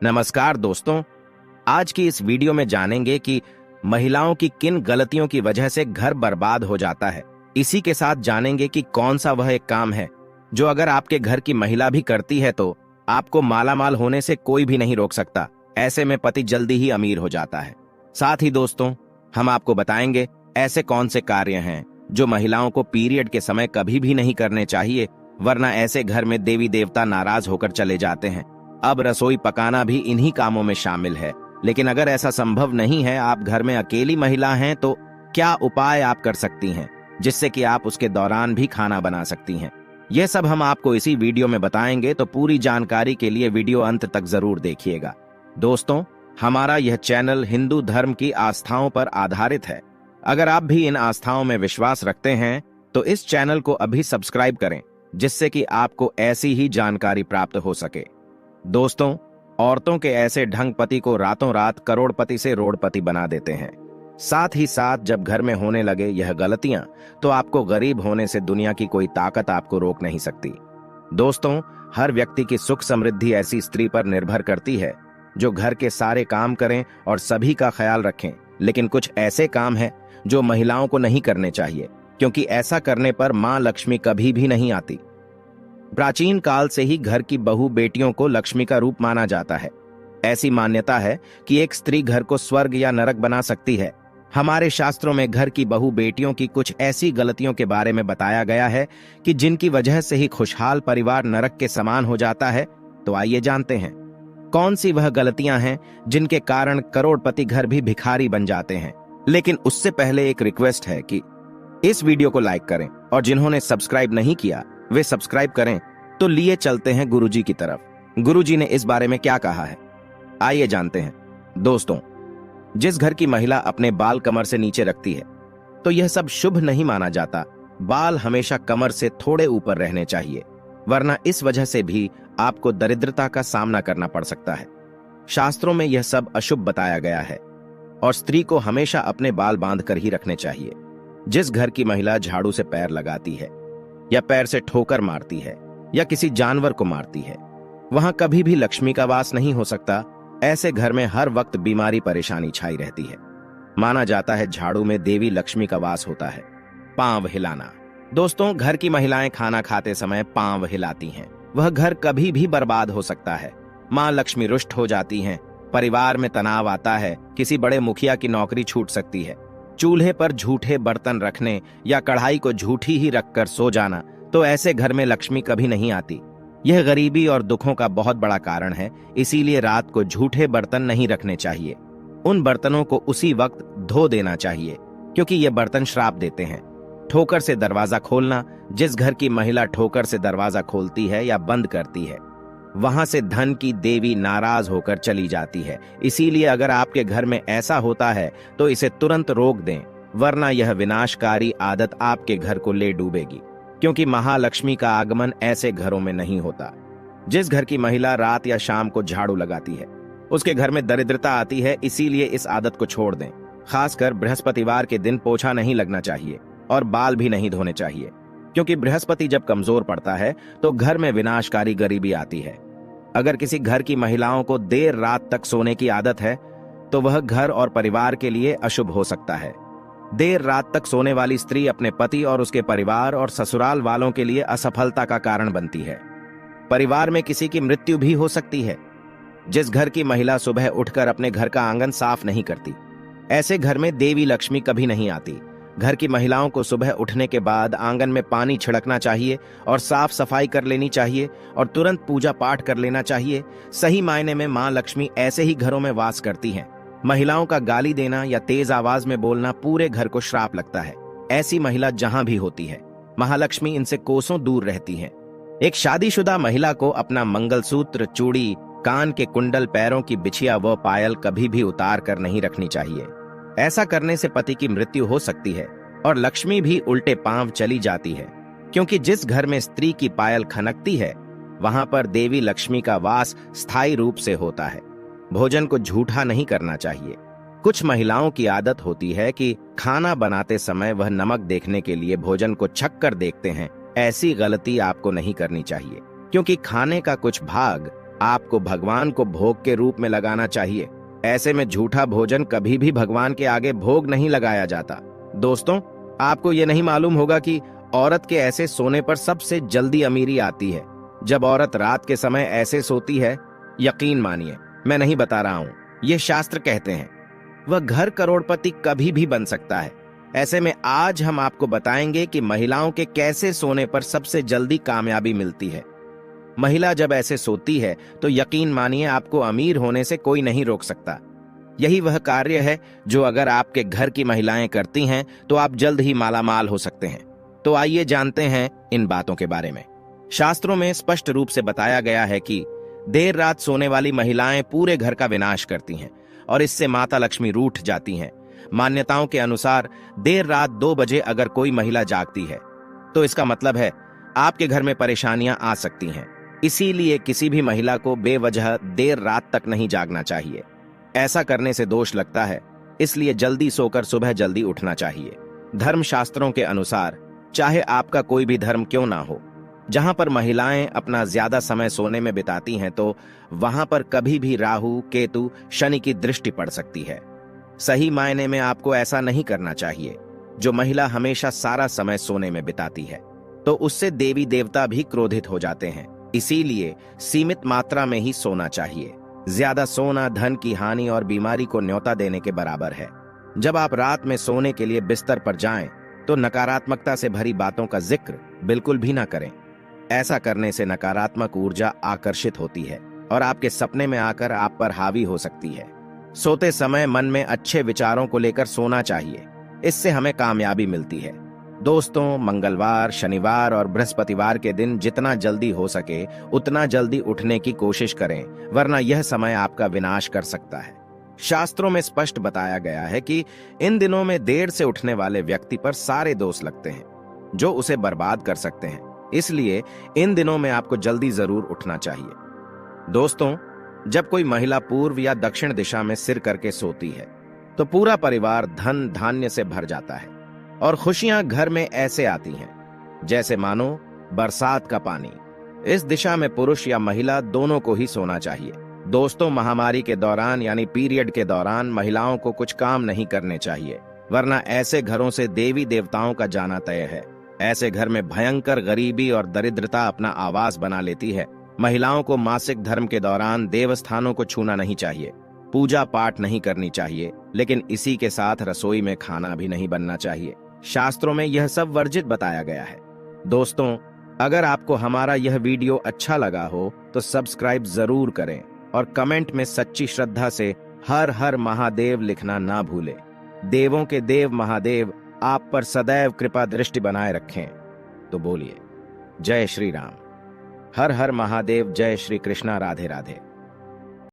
नमस्कार दोस्तों, आज की इस वीडियो में जानेंगे कि महिलाओं की किन गलतियों की वजह से घर बर्बाद हो जाता है। इसी के साथ जानेंगे कि कौन सा वह एक काम है जो अगर आपके घर की महिला भी करती है तो आपको मालामाल होने से कोई भी नहीं रोक सकता। ऐसे में पति जल्दी ही अमीर हो जाता है। साथ ही दोस्तों, हम आपको बताएंगे ऐसे कौन से कार्य हैं जो महिलाओं को पीरियड के समय कभी भी नहीं करने चाहिए, वरना ऐसे घर में देवी देवता नाराज होकर चले जाते हैं। अब रसोई पकाना भी इन्हीं कामों में शामिल है। लेकिन अगर ऐसा संभव नहीं है, आप घर में अकेली महिला हैं, तो क्या उपाय आप कर सकती हैं जिससे कि आप उसके दौरान भी खाना बना सकती हैं। यह सब हम आपको इसी वीडियो में बताएंगे, तो पूरी जानकारी के लिए वीडियो अंत तक जरूर देखिएगा। दोस्तों, हमारा यह चैनल हिंदू धर्म की आस्थाओं पर आधारित है। अगर आप भी इन आस्थाओं में विश्वास रखते हैं तो इस चैनल को अभी सब्सक्राइब करें, जिससे कि आपको ऐसी ही जानकारी प्राप्त हो सके। दोस्तों, औरतों के ऐसे ढंग पति को रातों रात करोड़पति से रोड़पति बना देते हैं। साथ ही साथ जब घर में होने लगे यह गलतियां, तो आपको गरीब होने से दुनिया की कोई ताकत आपको रोक नहीं सकती। दोस्तों, हर व्यक्ति की सुख समृद्धि ऐसी स्त्री पर निर्भर करती है जो घर के सारे काम करें और सभी का ख्याल रखें। लेकिन कुछ ऐसे काम हैं जो महिलाओं को नहीं करने चाहिए, क्योंकि ऐसा करने पर मां लक्ष्मी कभी भी नहीं आती। प्राचीन काल से ही घर की बहू बेटियों को लक्ष्मी का रूप माना जाता है। ऐसी मान्यता है कि एक स्त्री घर को स्वर्ग या नरक बना सकती है। हमारे शास्त्रों में घर की बहू बेटियों की कुछ ऐसी गलतियों के बारे में बताया गया है कि जिनकी वजह से ही खुशहाल परिवार नरक के समान हो जाता है। तो आइए जानते हैं कौन सी वह गलतियां हैं जिनके कारण करोड़पति घर भी भिखारी बन जाते हैं। लेकिन उससे पहले एक रिक्वेस्ट है कि इस वीडियो को लाइक करें, और जिन्होंने सब्सक्राइब नहीं किया वे सब्सक्राइब करें। तो लिए चलते हैं गुरुजी की तरफ। गुरुजी ने इस बारे में क्या कहा है, आइए जानते हैं। दोस्तों, जिस घर की महिला अपने बाल कमर से नीचे रखती है तो यह सब शुभ नहीं माना जाता। बाल हमेशा कमर से थोड़े ऊपर रहने चाहिए, वरना इस वजह से भी आपको दरिद्रता का सामना करना पड़ सकता है। शास्त्रों में यह सब अशुभ बताया गया है और स्त्री को हमेशा अपने बाल बांध कर ही रखने चाहिए। जिस घर की महिला झाड़ू से पैर लगाती है या पैर से ठोकर मारती है या किसी जानवर को मारती है, वहां कभी भी लक्ष्मी का वास नहीं हो सकता। ऐसे घर में हर वक्त बीमारी परेशानी छाई रहती है। माना जाता है झाड़ू में देवी लक्ष्मी का वास होता है। पांव हिलाना। दोस्तों, घर की महिलाएं खाना खाते समय पांव हिलाती हैं, वह घर कभी भी बर्बाद हो सकता है। मां लक्ष्मी रुष्ट हो जाती हैं, परिवार में तनाव आता है, किसी बड़े मुखिया की नौकरी छूट सकती है। चूल्हे पर झूठे बर्तन रखने या कढ़ाई को झूठी ही रखकर सो जाना, तो ऐसे घर में लक्ष्मी कभी नहीं आती। यह गरीबी और दुखों का बहुत बड़ा कारण है। इसीलिए रात को झूठे बर्तन नहीं रखने चाहिए। उन बर्तनों को उसी वक्त धो देना चाहिए, क्योंकि ये बर्तन श्राप देते हैं। ठोकर से दरवाजा खोलना। जिस घर की महिला ठोकर से दरवाजा खोलती है या बंद करती है, वहां से धन की देवी नाराज होकर चली जाती है। इसीलिए अगर आपके घर में ऐसा होता है तो इसे तुरंत रोक दें, वरना यह विनाशकारी आदत आपके घर को ले डूबेगी, क्योंकि महालक्ष्मी का आगमन ऐसे घरों में नहीं होता। जिस घर की महिला रात या शाम को झाड़ू लगाती है उसके घर में दरिद्रता आती है। इसीलिए इस आदत को छोड़ दें। खासकर बृहस्पतिवार के दिन पोछा नहीं लगना चाहिए और बाल भी नहीं धोने चाहिए, क्योंकि बृहस्पति जब कमजोर पड़ता है तो घर में विनाशकारी गरीबी आती है। अगर किसी घर की महिलाओं को देर रात तक सोने की आदत है तो वह घर और परिवार के लिए अशुभ हो सकता है। देर रात तक सोने वाली स्त्री अपने पति और उसके परिवार और ससुराल वालों के लिए असफलता का कारण बनती है। परिवार में किसी की मृत्यु भी हो सकती है। जिस घर की महिला सुबह उठकर अपने घर का आंगन साफ नहीं करती, ऐसे घर में देवी लक्ष्मी कभी नहीं आती। घर की महिलाओं को सुबह उठने के बाद आंगन में पानी छिड़कना चाहिए और साफ सफाई कर लेनी चाहिए और तुरंत पूजा पाठ कर लेना चाहिए। सही मायने में मां लक्ष्मी ऐसे ही घरों में वास करती हैं। महिलाओं का गाली देना या तेज आवाज में बोलना पूरे घर को श्राप लगता है। ऐसी महिला जहां भी होती है, महालक्ष्मी इनसे कोसों दूर रहती हैं। एक शादीशुदा महिला को अपना मंगलसूत्र, चूड़ी, कान के कुंडल, पैरों की बिछिया व पायल कभी भी उतार कर नहीं रखनी चाहिए। ऐसा करने से पति की मृत्यु हो सकती है और लक्ष्मी भी उल्टे पांव चली जाती है, क्योंकि जिस घर में स्त्री की पायल खनकती है वहां पर देवी लक्ष्मी का वास स्थायी रूप से होता है। भोजन को झूठा नहीं करना चाहिए। कुछ महिलाओं की आदत होती है कि खाना बनाते समय वह नमक देखने के लिए भोजन को छक कर देखते हैं। ऐसी गलती आपको नहीं करनी चाहिए, क्योंकि खाने का कुछ भाग आपको भगवान को भोग के रूप में लगाना चाहिए। ऐसे में झूठा भोजन कभी भी भगवान के आगे भोग नहीं लगाया जाता। दोस्तों, आपको ये नहीं मालूम होगा कि औरत के ऐसे सोने पर सबसे जल्दी अमीरी आती है। जब औरत रात के समय ऐसे सोती है, यकीन मानिए, मैं नहीं बता रहा हूं, ये शास्त्र कहते हैं, वह घर करोड़पति कभी भी बन सकता है। ऐसे में आज हम आपको बताएंगे कि महिलाओं के कैसे सोने पर सबसे जल्दी कामयाबी मिलती है। महिला जब ऐसे सोती है तो यकीन मानिए आपको अमीर होने से कोई नहीं रोक सकता। यही वह कार्य है जो अगर आपके घर की महिलाएं करती हैं तो आप जल्द ही मालामाल हो सकते हैं। तो आइए जानते हैं इन बातों के बारे में। शास्त्रों में स्पष्ट रूप से बताया गया है कि देर रात सोने वाली महिलाएं पूरे घर का विनाश करती हैं और इससे माता लक्ष्मी रूठ जाती हैं। मान्यताओं के अनुसार देर रात 2 बजे अगर कोई महिला जागती है तो इसका मतलब है आपके घर में परेशानियां आ सकती हैं। इसीलिए किसी भी महिला को बेवजह देर रात तक नहीं जागना चाहिए। ऐसा करने से दोष लगता है, इसलिए जल्दी सोकर सुबह जल्दी उठना चाहिए। धर्मशास्त्रों के अनुसार चाहे आपका कोई भी धर्म क्यों ना हो, जहां पर महिलाएं अपना ज्यादा समय सोने में बिताती हैं तो वहां पर कभी भी राहु, केतु, शनि की दृष्टि पड़ सकती है। सही मायने में आपको ऐसा नहीं करना चाहिए। जो महिला हमेशा सारा समय सोने में बिताती है तो उससे देवी देवता भी क्रोधित हो जाते हैं। इसीलिए सीमित मात्रा में ही सोना चाहिए। ज्यादा सोना धन की हानि और बीमारी को न्योता देने के बराबर है। जब आप रात में सोने के लिए बिस्तर पर जाएं तो नकारात्मकता से भरी बातों का जिक्र बिल्कुल भी ना करें। ऐसा करने से नकारात्मक ऊर्जा आकर्षित होती है और आपके सपने में आकर आप पर हावी हो सकती है। सोते समय मन में अच्छे विचारों को लेकर सोना चाहिए, इससे हमें कामयाबी मिलती है। दोस्तों, मंगलवार, शनिवार और बृहस्पतिवार के दिन जितना जल्दी हो सके उतना जल्दी उठने की कोशिश करें, वरना यह समय आपका विनाश कर सकता है। शास्त्रों में स्पष्ट बताया गया है कि इन दिनों में देर से उठने वाले व्यक्ति पर सारे दोष लगते हैं जो उसे बर्बाद कर सकते हैं। इसलिए इन दिनों में आपको जल्दी जरूर उठना चाहिए। दोस्तों, जब कोई महिला पूर्व या दक्षिण दिशा में सिर करके सोती है तो पूरा परिवार धन धान्य से भर जाता है और खुशियां घर में ऐसे आती हैं जैसे मानो बरसात का पानी। इस दिशा में पुरुष या महिला दोनों को ही सोना चाहिए। दोस्तों, महामारी के दौरान यानी पीरियड के दौरान महिलाओं को कुछ काम नहीं करने चाहिए, वरना ऐसे घरों से देवी देवताओं का जाना तय है। ऐसे घर में भयंकर गरीबी और दरिद्रता अपना आवास बना लेती है। महिलाओं को मासिक धर्म के दौरान देवस्थानों को छूना नहीं चाहिए, पूजा पाठ नहीं करनी चाहिए, लेकिन इसी के साथ रसोई में खाना भी नहीं बनना चाहिए। शास्त्रों में यह सब वर्जित बताया गया है। दोस्तों, अगर आपको हमारा यह वीडियो अच्छा लगा हो तो सब्सक्राइब जरूर करें और कमेंट में सच्ची श्रद्धा से हर हर महादेव लिखना ना भूलें। देवों के देव महादेव आप पर सदैव कृपा दृष्टि बनाए रखें। तो बोलिए जय श्री राम। हर हर महादेव। जय श्री कृष्णा। राधे राधे।